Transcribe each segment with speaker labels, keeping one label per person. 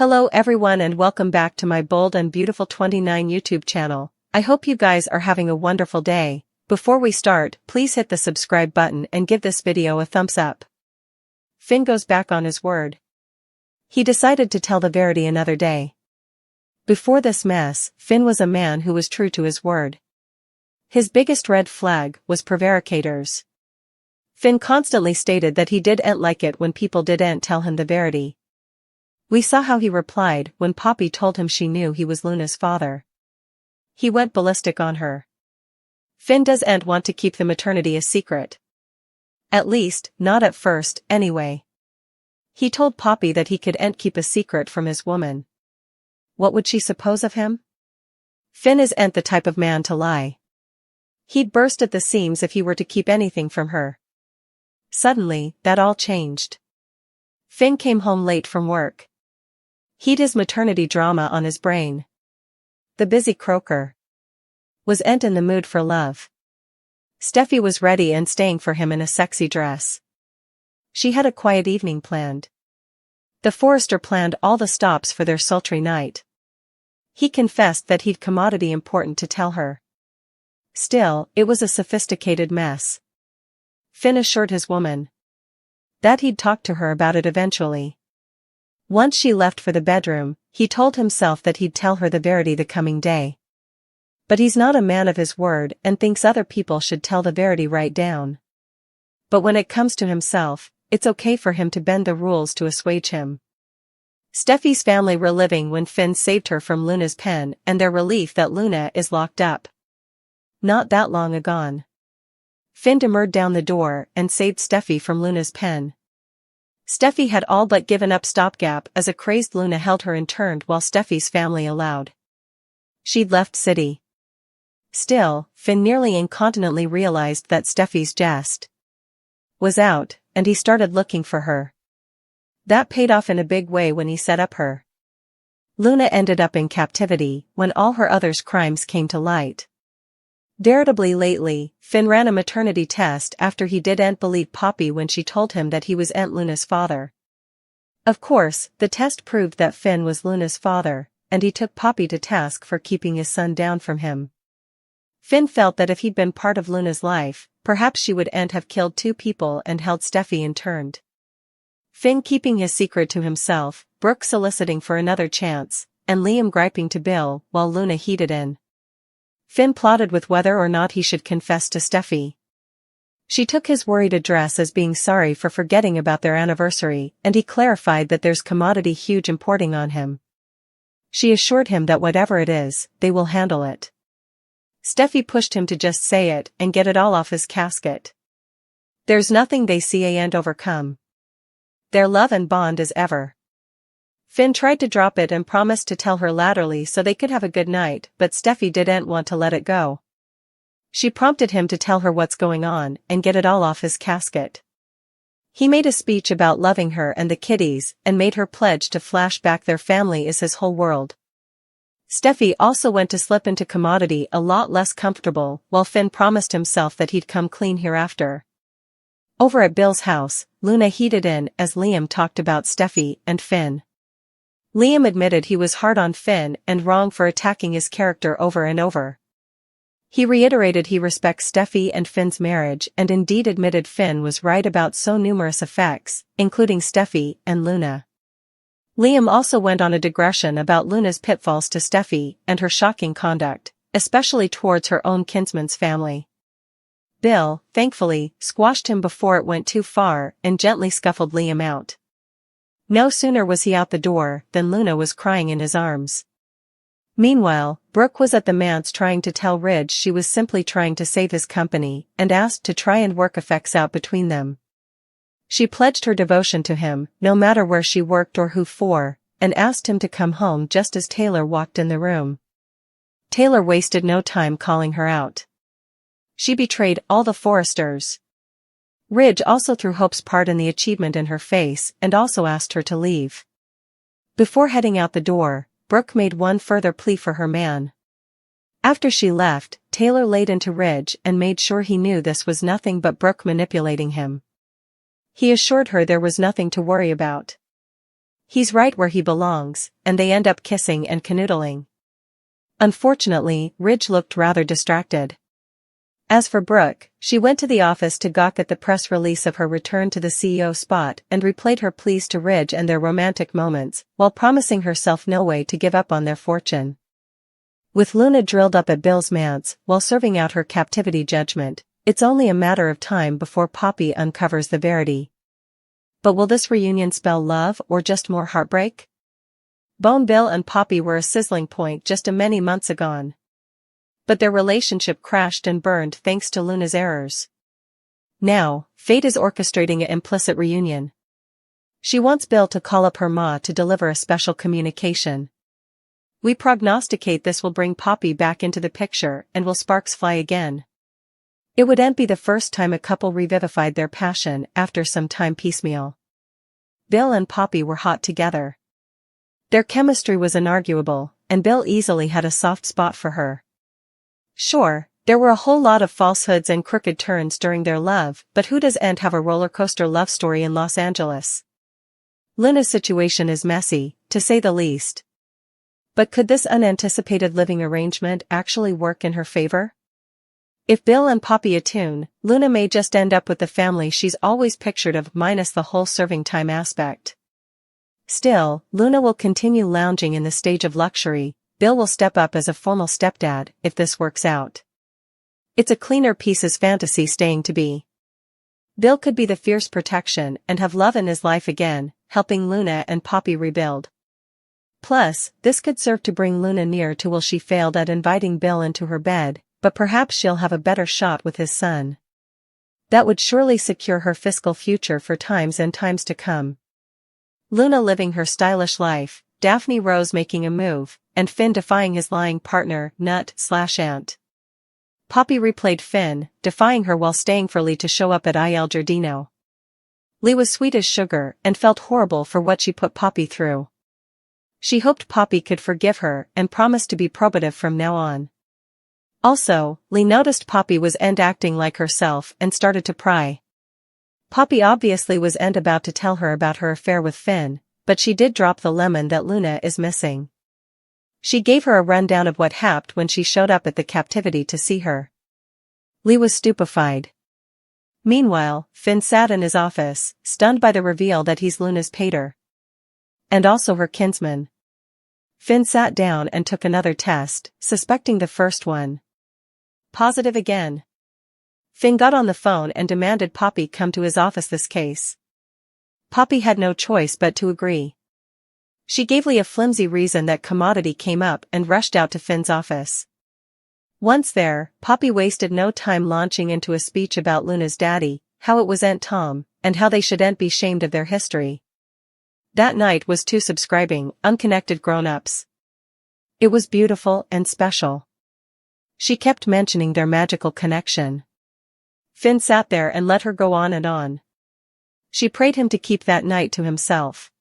Speaker 1: Hello everyone and welcome back to my Bold and Beautiful 29 YouTube channel. I hope you guys are having a wonderful day. Before we start, please hit the subscribe button and give this video a thumbs up. Finn goes back on his word. He decided to tell the Verity another day. Before this mess, Finn was a man who was true to his word. His biggest red flag was prevaricators. Finn constantly stated that he didn't like it when people didn't tell him the Verity. We saw how he replied when Poppy told him she knew he was Luna's father. He went ballistic on her. Finn doesn't want to keep the maternity a secret. At least, not at first, anyway. He told Poppy that he couldn't keep a secret from his woman. What would she suppose of him? Finn isn't the type of man to lie. He'd burst at the seams if he were to keep anything from her. Suddenly, that all changed. Finn came home late from work. He'd his maternity drama on his brain. The busy croaker wasn't in the mood for love. Steffy was ready and staying for him in a sexy dress. She had a quiet evening planned. The Forester planned all the stops for their sultry night. He confessed that he'd commodity important to tell her. Still, it was a sophisticated mess. Finn assured his woman that he'd talk to her about it eventually. Once she left for the bedroom, he told himself that he'd tell her the Verity the coming day. But he's not a man of his word and thinks other people should tell the Verity right down. But when it comes to himself, it's okay for him to bend the rules to assuage him. Steffy's family were living when Finn saved her from Luna's pen and their relief that Luna is locked up. Not that long agone. Finn demurred down the door and saved Steffy from Luna's pen. Steffy had all but given up stopgap as a crazed Luna held her interned while Steffy's family allowed. She'd left city. Still, Finn nearly incontinently realized that Steffy's jest was out, and he started looking for her. That paid off in a big way when he set up her. Luna ended up in captivity when all her other's crimes came to light. Veritably lately, Finn ran a maternity test after he didn't believe Poppy when she told him that he was Aunt Luna's father. Of course, the test proved that Finn was Luna's father, and he took Poppy to task for keeping his son down from him. Finn felt that if he'd been part of Luna's life, perhaps she wouldn't have killed two people and held Steffy interned. Finn keeping his secret to himself, Brooke soliciting for another chance, and Liam griping to Bill while Luna heated in. Finn plotted with whether or not he should confess to Steffy. She took his worried address as being sorry for forgetting about their anniversary, and he clarified that there's commodity huge importing on him. She assured him that whatever it is, they will handle it. Steffy pushed him to just say it and get it all off his casket. There's nothing they see and overcome. Their love and bond as ever. Finn tried to drop it and promised to tell her latterly so they could have a good night, but Steffy didn't want to let it go. She prompted him to tell her what's going on and get it all off his casket. He made a speech about loving her and the kiddies and made her pledge to flash back their family is his whole world. Steffy also went to slip into commodity a lot less comfortable while Finn promised himself that he'd come clean hereafter. Over at Bill's house, Luna heated in as Liam talked about Steffy and Finn. Liam admitted he was hard on Finn and wrong for attacking his character over and over. He reiterated he respects Steffy and Finn's marriage and indeed admitted Finn was right about so numerous effects, including Steffy and Luna. Liam also went on a digression about Luna's pitfalls to Steffy and her shocking conduct, especially towards her own kinsman's family. Bill, thankfully, squashed him before it went too far and gently scuffled Liam out. No sooner was he out the door than Luna was crying in his arms. Meanwhile, Brooke was at the manse trying to tell Ridge she was simply trying to save his company and asked to try and work effects out between them. She pledged her devotion to him, no matter where she worked or who for, and asked him to come home just as Taylor walked in the room. Taylor wasted no time calling her out. She betrayed all the Foresters. Ridge also threw Hope's part in the achievement in her face and also asked her to leave. Before heading out the door, Brooke made one further plea for her man. After she left, Taylor laid into Ridge and made sure he knew this was nothing but Brooke manipulating him. He assured her there was nothing to worry about. he's right where he belongs, and they end up kissing and canoodling. Unfortunately, Ridge looked rather distracted. As for Brooke, she went to the office to gawk at the press release of her return to the CEO spot and replayed her pleas to Ridge and their romantic moments, while promising herself no way to give up on their fortune. With Luna drilled up at Bill's manse while serving out her captivity judgment, it's only a matter of time before Poppy uncovers the verity. But will this reunion spell love or just more heartbreak? Bill and Poppy were a sizzling point just a many months agone. But their relationship crashed and burned thanks to Luna's errors. Now, fate is orchestrating an implicit reunion. She wants Bill to call up her ma to deliver a special communication. We prognosticate this will bring Poppy back into the picture and will sparks fly again. It wouldn't be the first time a couple revivified their passion after some time piecemeal. Bill and Poppy were hot together. Their chemistry was inarguable, and Bill easily had a soft spot for her. Sure, there were a whole lot of falsehoods and crooked turns during their love, but who doesn't have a rollercoaster love story in Los Angeles? Luna's situation is messy, to say the least. But could this unanticipated living arrangement actually work in her favor? If Bill and Poppy attune, Luna may just end up with the family she's always pictured of minus the whole serving time aspect. Still, Luna will continue lounging in the stage of luxury. Bill will step up as a formal stepdad if this works out. It's a cleaner piece's fantasy staying to be. Bill could be the fierce protection and have love in his life again, helping Luna and Poppy rebuild. Plus, this could serve to bring Luna near to will she failed at inviting Bill into her bed, but perhaps she'll have a better shot with his son. That would surely secure her fiscal future for times and times to come. Luna living her stylish life, Daphne Rose making a move, and Finn defying his lying partner, Nut/Ant. Poppy replayed Finn, defying her while staying for Lee to show up at Il Giardino. Lee was sweet as sugar and felt horrible for what she put Poppy through. She hoped Poppy could forgive her and promised to be probative from now on. Also, Lee noticed Poppy was acting like herself and started to pry. Poppy obviously was about to tell her about her affair with Finn, but she did drop the lemon that Luna is missing. She gave her a rundown of what happened when she showed up at the captivity to see her. Lee was stupefied. Meanwhile, Finn sat in his office, stunned by the reveal that he's Luna's pater. And also her kinsman. Finn sat down and took another test, suspecting the first one. Positive again. Finn got on the phone and demanded Poppy come to his office this case. Poppy had no choice but to agree. She gave Lee a flimsy reason that commodity came up and rushed out to Finn's office. Once there, Poppy wasted no time launching into a speech about Luna's daddy, how it was Aunt Tom, and how they shouldn't be shamed of their history. That night was two subscribing, unconnected grown-ups. It was beautiful and special. She kept mentioning their magical connection. Finn sat there and let her go on and on. She prayed him to keep that night to himself.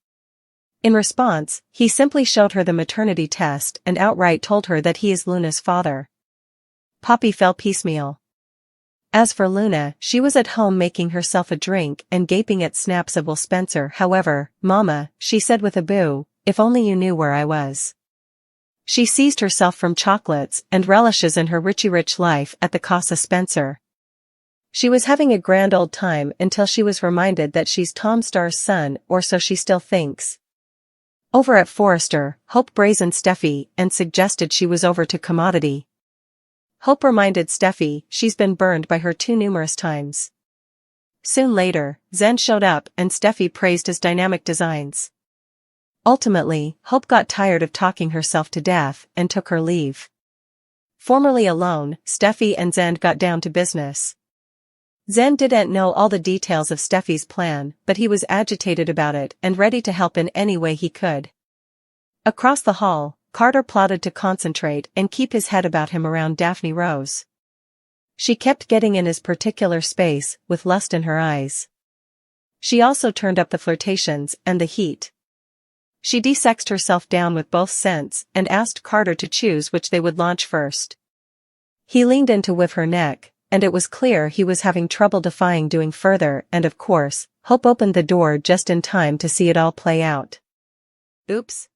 Speaker 1: In response, he simply showed her the maternity test and outright told her that he is Luna's father. Poppy fell piecemeal. As for Luna, she was at home making herself a drink and gaping at snaps of Will Spencer. However, Mama, she said with a boo, if only you knew where I was. She seized herself from chocolates and relishes in her rich life at the Casa Spencer. She was having a grand old time until she was reminded that she's Tom Starr's son, or so she still thinks. Over at Forrester, Hope brazened Steffy and suggested she was over to Commodity. Hope reminded Steffy she's been burned by her too numerous times. Soon later, Zen showed up and Steffy praised his dynamic designs. Ultimately, Hope got tired of talking herself to death and took her leave. Formerly alone, Steffy and Zen got down to business. Zen didn't know all the details of Steffy's plan, but he was agitated about it and ready to help in any way he could. Across the hall, Carter plotted to concentrate and keep his head about him around Daphne Rose. She kept getting in his particular space, with lust in her eyes. She also turned up the flirtations and the heat. She de-sexed herself down with both scents and asked Carter to choose which they would launch first. He leaned in to whiff her neck, and it was clear he was having trouble defying doing further, and of course, Hope opened the door just in time to see it all play out. Oops,